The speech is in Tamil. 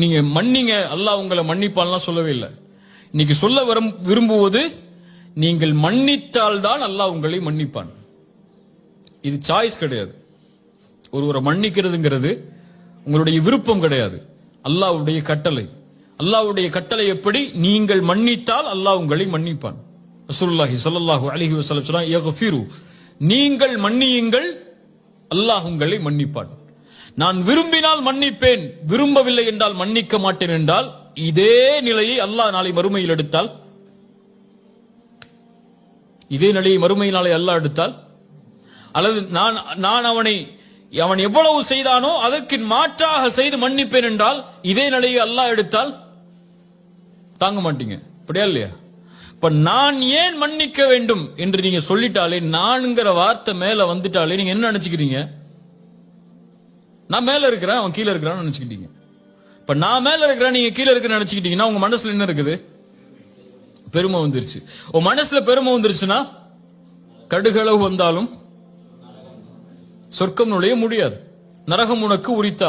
நீங்க மன்னிங்க அல்லாஹ் உங்களை மன்னிப்பான்லாம் சொல்லவே இல்லை. இன்னைக்கு சொல்ல விரும்புவது நீங்கள் மன்னித்தால் தான் அல்லாஹ் உங்களை மன்னிப்பான். இது சாய்ஸ் கிடையாது. ஒருவரை மன்னிக்கிறதுங்கிறது உங்களுடைய விருப்பம் கிடையாது, அல்லாஹ்வுடைய கட்டளை. அல்லாஹ்வுடைய கட்டளை எப்படி? நீங்கள் மன்னித்தால் அல்லாஹ் உங்களை மன்னிப்பான். ரசூலுல்லாஹி ஸல்லல்லாஹு அலைஹி வஸல்லம் சொன்னாங்க, யக்ஃபிரு, நீங்கள் மன்னியுங்கள் அல்லாஹ் உங்களை மன்னிப்பான். நான் விரும்பினால் மன்னிப்பேன், விரும்பவில்லை என்றால் மன்னிக்க மாட்டேன் என்றால் இதே நிலையை அல்லாஹ் நாளை மறுமையில் எடுத்தால், இதே நிலையை மறுமை நாளை அல்லாஹ் எடுத்தால், அல்லது நான் அவன் எவ்வளவு செய்தானோ அதற்கு மாற்றாக செய்து மன்னிப்பேன் என்றால் இதே நிலையை அல்லாஹ் எடுத்தால் தாங்க மாட்டீங்க. அப்படியா இல்லையா? இப்ப நான் ஏன் மன்னிக்க வேண்டும் என்று நீங்க சொல்லிட்டாலே, நான்ங்கிற வார்த்தை மேல வந்துட்டாலே நீங்க என்ன நினைச்சுக்கிறீங்க? நான் மேல இருக்கிறேன், அவன் கீழே இருக்கிறான்னு நினைச்சுக்கிட்டீங்க. இப்ப நான் மேல இருக்கிறேன், நீங்க கீழே இருக்கிற நினைச்சுக்கிட்டீங்கன்னா உங்க மனசுல என்ன இருக்குது? பெருமை வந்துருச்சு. உன் மனசுல பெருமை வந்துருச்சுன்னா கடுகளவு வந்தாலும் சொர்க்கம் நுழைய முடியாது, நரகம் உனக்கு உரித்தா.